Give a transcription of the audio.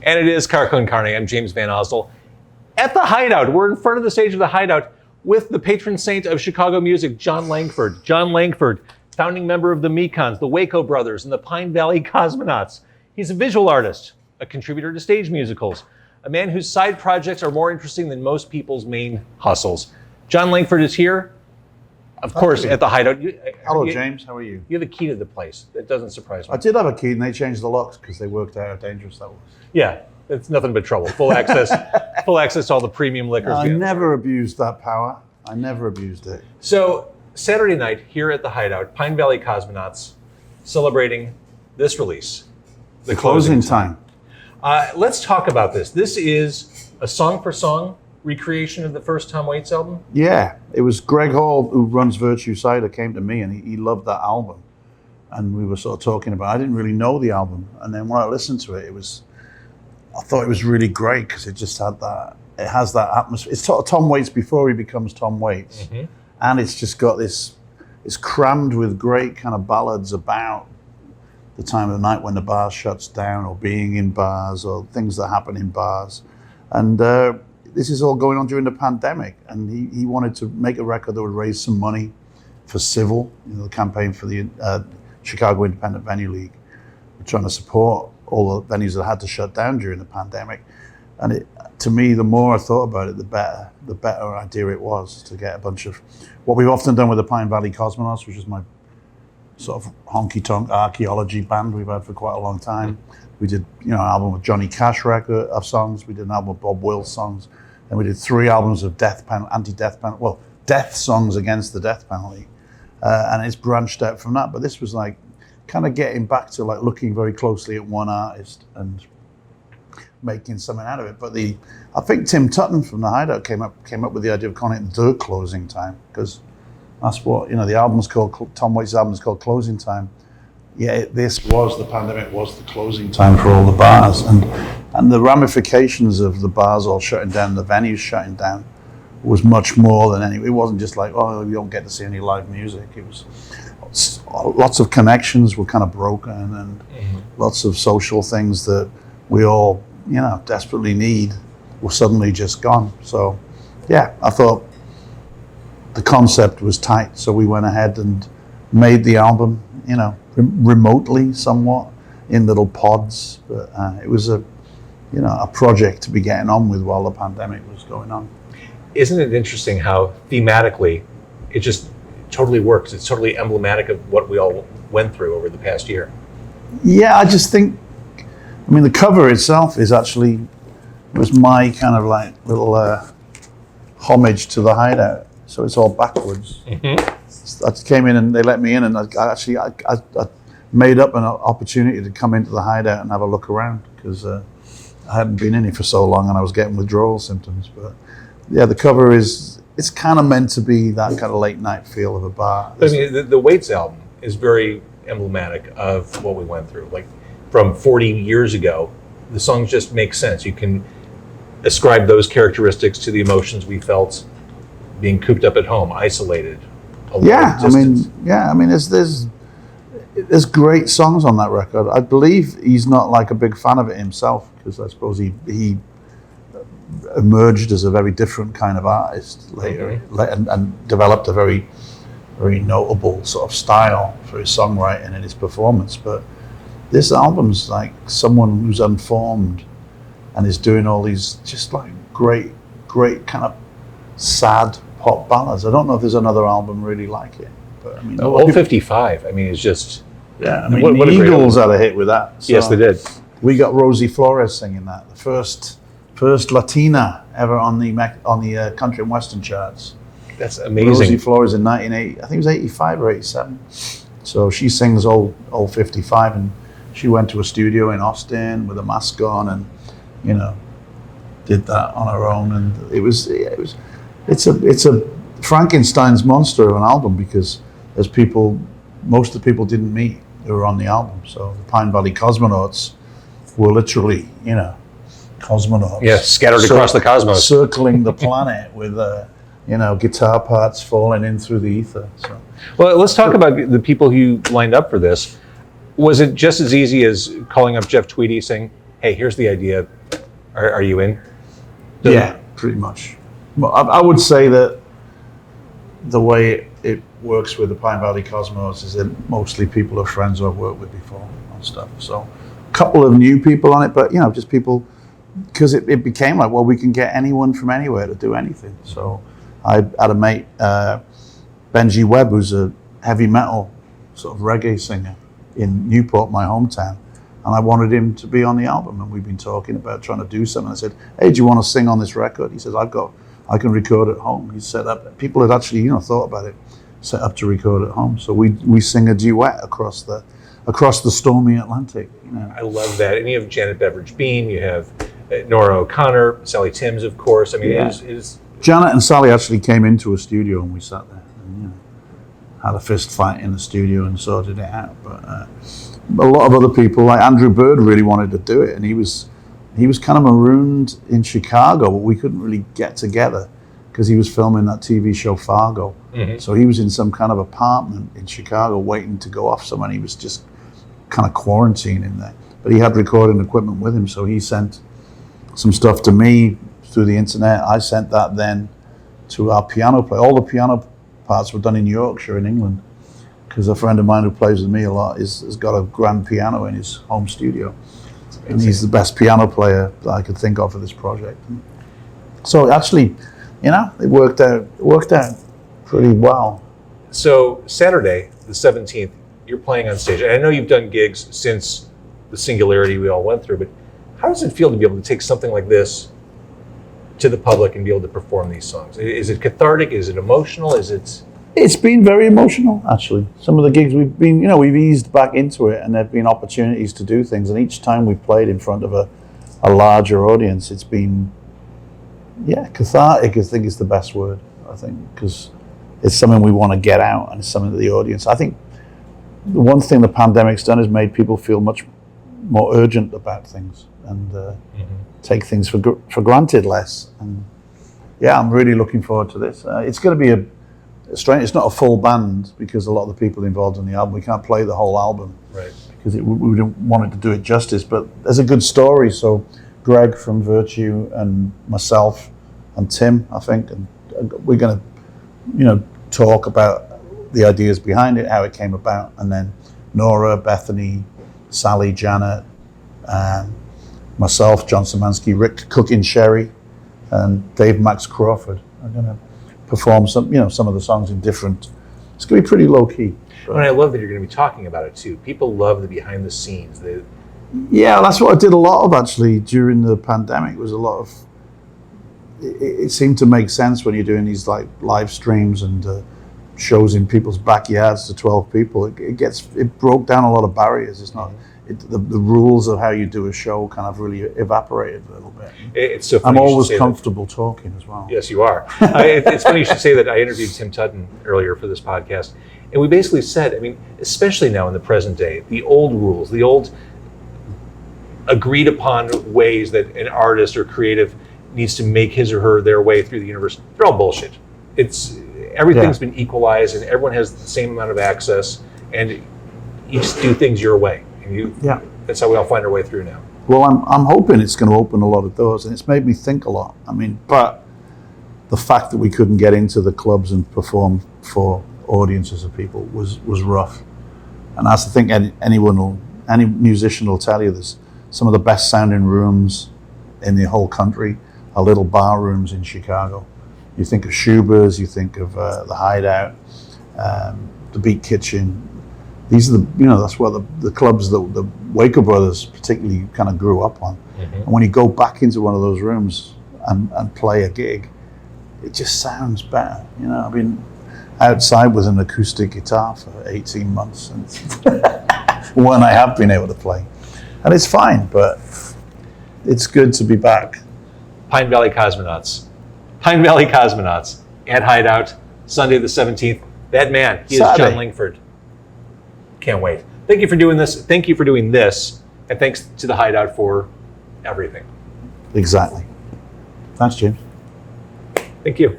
And it is Car Con Carne. I'm James Van Osdol. At the Hideout, we're in front of the stage of the Hideout with the patron saint of Chicago music, Jon Langford. Jon Langford, founding member of the Mekons, the Waco Brothers, and the Pine Valley Cosmonauts. He's a visual artist, a contributor to stage musicals, a man whose side projects are more interesting than most people's main hustles. Jon Langford is here, of course, at the Hideout. Hello, James. How are you? You have a key to the place. That doesn't surprise me. I did have a key, and they changed the locks because they worked out how dangerous that was. Yeah, it's nothing but trouble. Full access to all the premium liquors. I never abused that power. I never abused it. So Saturday night here at the Hideout, Pine Valley Cosmonauts, celebrating this release, The Closing Time. Let's talk about this. This is a song-for-song recreation of the first Tom Waits album? Yeah, it was Greg Hall, who runs Virtue Cider, came to me, and he loved that album. And we were sort of talking about it. I didn't really know the album. And then when I listened to it, I thought it was really great because it just had that, it has that atmosphere. It's Tom Waits before he becomes Tom Waits. Mm-hmm. And it's just got this, it's crammed with great kind of ballads about the time of the night when the bar shuts down, or being in bars, or things that happen in bars. And this is all going on during the pandemic. And he wanted to make a record that would raise some money for Civil, the campaign for the Chicago Independent Venue League. We're trying to support all the venues that had to shut down during the pandemic. And to me, the more I thought about it, the better idea it was to get a bunch of what we've often done with the Pine Valley Cosmonauts, which is my sort of honky-tonk archaeology band we've had for quite a long time. We did, an album with Johnny Cash record of songs. We did an album with Bob Wills songs. And we did 3 albums of anti-death penalty, death songs against the death penalty. And it's branched out from that. But this was like kind of getting back to like looking very closely at one artist and making something out of it. But I think Tim Tutton from the Hideout came up with the idea of calling it The Closing Time, because that's what, the album's called, Tom Waits' album is called Closing Time. Yeah, the pandemic was the closing time for all the bars, and the ramifications of the bars all shutting down, the venues shutting down, was much more than it wasn't just like, you don't get to see any live music. It was lots of connections were kind of broken, and lots of social things that we all, desperately need were suddenly just gone. So, yeah, I thought the concept was tight, so we went ahead and made the album, remotely somewhat in little pods, but it was a project to be getting on with while the pandemic was going on. Isn't it interesting how thematically it just totally works? It's totally emblematic of what we all went through over the past year. Yeah, I just think, the cover itself was my kind of like little homage to the Hideout. So it's all backwards. Mm-hmm. I came in and they let me in, and I made up an opportunity to come into the Hideout and have a look around, because I hadn't been in here for so long and I was getting withdrawal symptoms. But yeah, the cover it's kind of meant to be that kind of late night feel of a bar. The Waits album is very emblematic of what we went through. Like from 40 years ago, the songs just make sense. You can ascribe those characteristics to the emotions we felt being cooped up at home, isolated. Yeah, there's great songs on that record. I believe he's not like a big fan of it himself, because I suppose he emerged as a very different kind of artist later, and developed a very, very notable sort of style for his songwriting and his performance. But this album's like someone who's unformed and is doing all these just like great kind of sad pop ballads. I don't know if there's another album really like it, but Old 55. It's just the Eagles had a hit with that. So yes, they did. We got Rosie Flores singing that, the first Latina ever on the country and western charts. That's amazing. Rosie Flores in 1980, I think it was 85 or 87. So she sings old 55, and she went to a studio in Austin with a mask on, and did that on her own, and it's a Frankenstein's monster of an album, because most of the people didn't meet who were on the album. So the Pine Valley Cosmonauts were literally, cosmonauts. Yeah, scattered across the cosmos. Circling the planet with, guitar parts falling in through the ether. So. Well, let's talk about the people who lined up for this. Was it just as easy as calling up Jeff Tweedy saying, hey, here's the idea. Are you in? Yeah, pretty much. Well, I would say that the way it works with the Pine Valley Cosmonauts is that mostly people are friends who I've worked with before and stuff. So a couple of new people on it, but just people, because it became like, well, we can get anyone from anywhere to do anything. So I had a mate, Benji Webb, who's a heavy metal sort of reggae singer in Newport, my hometown. And I wanted him to be on the album, and we've been talking about trying to do something. I said, hey, do you want to sing on this record? He says, I can record at home. He set up, people had actually, thought about it, set up to record at home. So we sing a duet across the stormy Atlantic. I love that. And you have Janet Beveridge Bean, you have Nora O'Connor, Sally Timms, of course. I mean, Janet and Sally actually came into a studio and we sat there and had a fist fight in the studio and sorted it out. But a lot of other people, like Andrew Bird, really wanted to do it, and he was kind of marooned in Chicago, but we couldn't really get together because he was filming that TV show Fargo. Mm-hmm. So he was in some kind of apartment in Chicago waiting to go off somewhere. He was just kind of quarantining there. But he had recording equipment with him, so he sent some stuff to me through the internet. I sent that then to our piano player. All the piano parts were done in Yorkshire in England, because a friend of mine who plays with me a lot has got a grand piano in his home studio. And he's the best piano player that I could think of for this project. So actually, it worked out pretty well. So Saturday, the 17th, you're playing on stage. And I know you've done gigs since the singularity we all went through, but how does it feel to be able to take something like this to the public and be able to perform these songs? Is it cathartic? Is it emotional? It's been very emotional, actually. Some of the gigs we've been, we've eased back into it, and there've been opportunities to do things. And each time we've played in front of a larger audience, it's been, cathartic, I think is the best word, because it's something we want to get out, and it's something that the audience, I think the one thing the pandemic's done is made people feel much more urgent about things and take things for granted less. And I'm really looking forward to this. It's going to be it's not a full band because a lot of the people involved in the album, we can't play the whole album, right? Because we don't want it to do it justice. But there's a good story. So Greg from Virtue and myself and Tim, I think, and we're going to talk about the ideas behind it, how it came about, and then Nora, Bethany, Sally, Janet, myself, John Szymanski, Rick Cooking Sherry, and Dave Max Crawford are going to perform some of the songs in different. It's going to be pretty low key. And I love that you're going to be talking about it too. People love the behind the scenes. That's what I did a lot of actually during the pandemic. Was a lot of. It seemed to make sense when you're doing these like live streams and shows in people's backyards to 12 people. It broke down a lot of barriers. It's not. The rules of how you do a show kind of really evaporated a little bit. It's so funny. I'm always comfortable talking as well. Yes, you are. It's funny you should say that. I interviewed Tim Tutton earlier for this podcast, and we basically said, especially now in the present day, the old rules, the old agreed upon ways that an artist or creative needs to make his or their way through the universe, they're all bullshit. Everything's been equalized, and everyone has the same amount of access, and you just do things your way. That's how we all find our way through now. Well, I'm hoping it's going to open a lot of doors, and it's made me think a lot. But the fact that we couldn't get into the clubs and perform for audiences of people was rough. And as I think any musician will tell you, there's some of the best sounding rooms in the whole country are little bar rooms in Chicago. You think of Schuber's, you think of the Hideout, the Beat Kitchen. These are that's where the clubs that the Waco brothers particularly kind of grew up on. Mm-hmm. And when you go back into one of those rooms and play a gig, it just sounds better. I've been outside with an acoustic guitar for 18 months, and when I have been able to play, and it's fine, but it's good to be back. Pine Valley Cosmonauts at Hideout, Sunday the 17th. That man, he is Jon Langford. Can't wait. Thank you for doing this. Thank you for doing this. And thanks to the Hideout for everything. Exactly. Thanks, James. Thank you.